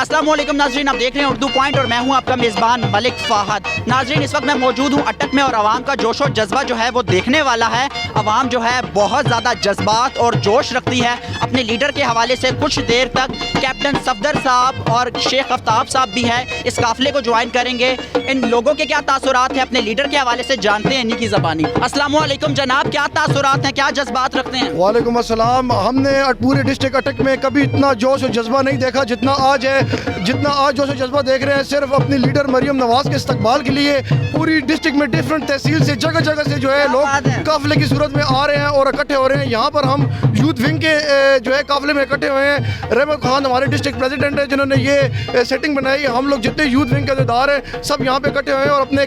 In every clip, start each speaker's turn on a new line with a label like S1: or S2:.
S1: अस्सलाम वालेकुम नाजरीन, आप देख रहे हैं उर्दू पॉइंट और मैं हूं आपका मेज़बान मलिक फ़ाहद। नाजरीन, इस वक्त मैं मौजूद हूं अटक में और आवाम का जोश और जज्बा जो है वो देखने वाला है। आवाम जो है बहुत ज़्यादा जज्बात और जोश रखती है अपने लीडर के हवाले से। कुछ देर तक कैप्टन सफदर साहब और शेख आफ्ताब साहब भी है, इस काफ़िले को ज्वाइन करेंगे। इन लोगों के क्या तासुरात हैं अपने लीडर के हवाले से जानते हैं इन्हीं की ज़बानी। अस्सलाम वालेकुम जनाब, क्या तासुरात हैं, क्या जज्बात रखते हैं?
S2: वालेकुम अस्सलाम। हमने पूरे डिस्ट्रिक्ट अटक में कभी इतना जोश और जज्बा नहीं देखा जितना आज है। जितना आज जोश और जज्बा देख रहे हैं सिर्फ अपनी लीडर मरियम नवाज के इस्तकबाल के लिए। पूरी डिस्ट्रिक्ट में डिफरेंट तहसील से जगह जगह से जो है लोग काफिले की सूरत में आ रहे हैं और इकट्ठे हो रहे हैं। यहाँ पर हम यूथ विंग के जो है काफिले में इकट्ठे हुए हैं। रहमत खान हमारे डिस्ट्रिक्ट प्रेसिडेंट है जिन्होंने ये सेटिंग बनाई। हम लोग जितने यूथ विंग के अहदेदार हैं सब यहाँ पे इकट्ठे हुए हैं और अपने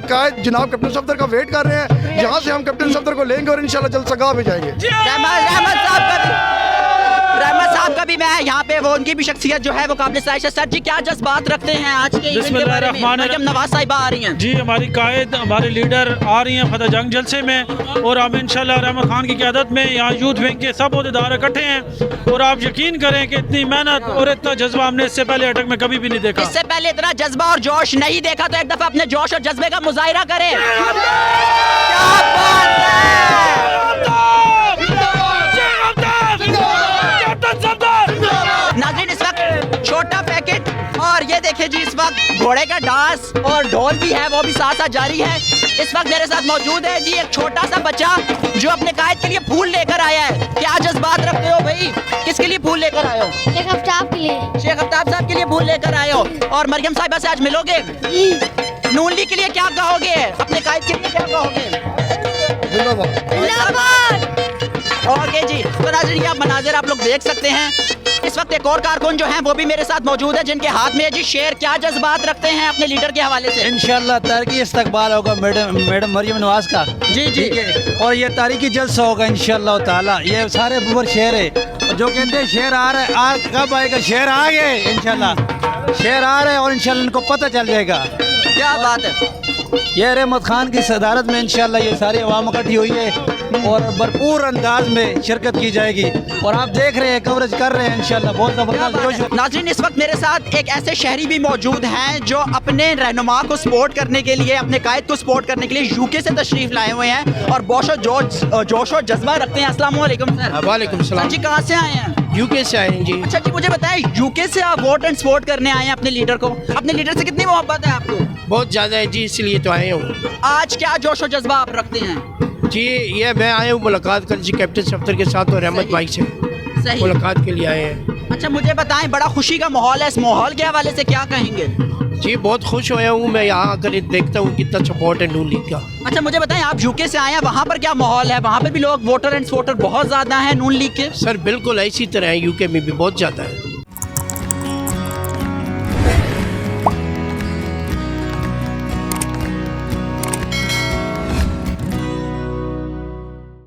S2: कायद जनाब कैप्टन सफदर का वेट कर रहे हैं। यहाँ से हम कैप्टन सफदर को लेंगे और इंशाल्लाह जल्द सगाह में जाएंगे।
S1: रहमत साहब का भी मैं यहाँ पे वो उनकी भी शख्सियत जो है वो काबिल साइश है। सर जी, क्या जज्बात रखते हैं आज के इवेंट के बारे में? मरियम नवाज साहिबा आ रही हैं
S3: जी, हमारी कायद हमारे लीडर आ रही हैं फतेह जंग जलसे में और हम इंशाल्लाह रहमत खान की क़यादत में यहाँ यूथ विंग के सब अहदेदार इकट्ठे हैं। और आप यकीन करें कि इतनी मेहनत और इतना जज्बा हमने इससे पहले अटक में कभी भी नहीं देखा।
S1: इससे पहले इतना जज्बा और जोश नहीं देखा, तो एक दफा अपने जोश और जज्बे का मुजाहिरा करें। क्या बात है! नाज़रीन, इस वक्त छोटा पैकेट और ये देखिए जी, इस वक्त घोड़े का डांस और ढोल भी है, वो भी साथ साथ जारी है। इस वक्त मेरे साथ मौजूद है जी एक छोटा सा बच्चा जो अपने कायद के लिए फूल लेकर आया है। क्या जज्बात रखते हो भाई? किसके लिए फूल लेकर आए हो?
S4: शेख आफ्ताब के लिए।
S1: शेख आफ्ताब साहब के लिए फूल लेकर आए हो। और मरियम साहिबा से आज मिलोगे? नून लीग के लिए क्या कहोगे? अपने कायद के लिए क्या कहोगे? ओके जी, तो नाज़रीन आप मनाज़िर आप लोग देख सकते हैं। इस वक्त एक और कारकुन जो हैं वो भी मेरे साथ मौजूद है जिनके हाथ में है जी शेर। क्या जज्बात रखते हैं अपने लीडर के हवाले से?
S5: इंशाल्लाह तारीखी इस्तकबाल होगा मैडम मरियम नवाज का।
S1: जी जी,
S5: और ये तारीखी जलसा होगा इंशाल्लाह ताला। ये सारे बुबर शेर है जो कहते हैं शेर आ रहा है, आ कब आएगा? शेर आ गए इंशाल्लाह, शेर आ रहे हैं और इंशाल्लाह इनको पता चल जाएगा।
S1: क्या बात है!
S5: ये रहमत खान की सदारत में इंशाल्लाह ये सारी अवाम इकट्ठी हुई है और भरपूर अंदाज में शिरकत की जाएगी और आप देख रहे हैं, कवरेज कर रहे हैं इंशाल्लाह बहुत ज़बरदस्त जोश।
S1: नाज़रीन, इस वक्त मेरे साथ एक ऐसे शहरी भी मौजूद हैं जो अपने रहनुमा को सपोर्ट करने के लिए, अपने कायद को सपोर्ट करने के लिए यूके से तशरीफ लाए हुए हैं और जोश और जज्बा रखते हैं। अस्सलाम वालेकुम सर।
S2: वालेकुम सलाम
S1: जी, कहाँ से आए हैं?
S2: यूके से आए हैं जी।
S1: अच्छा जी, मुझे बताएं यूके से आप वोट एंड सपोर्ट करने आए हैं अपने लीडर को। अपने लीडर से कितनी मोहब्बत है आपको?
S2: बहुत ज़्यादा है जी, इसलिए तो आए हूँ।
S1: आज क्या जोश और जज्बा आप रखते हैं?
S2: जी ये मैं आया हूँ मुलाकात कर जी कैप्टन सफदर के साथ और रहमत भाई से
S1: सही
S2: मुलाकात के लिए आए हैं।
S1: अच्छा, मुझे बताएं, बड़ा खुशी का माहौल है, इस माहौल के हवाले से क्या कहेंगे?
S2: जी बहुत खुश होया हूँ मैं यहाँ आकर देखता हूँ कितना सपोर्ट है नून लीग का।
S1: अच्छा, मुझे बताएं, आप यूके से आए हैं, वहाँ पर क्या माहौल है? वहाँ पर भी लोग वोटर एंड सपोर्टर बहुत ज़्यादा हैं नून लीग के?
S2: सर बिल्कुल इसी तरह है, यूके में भी बहुत ज़्यादा है।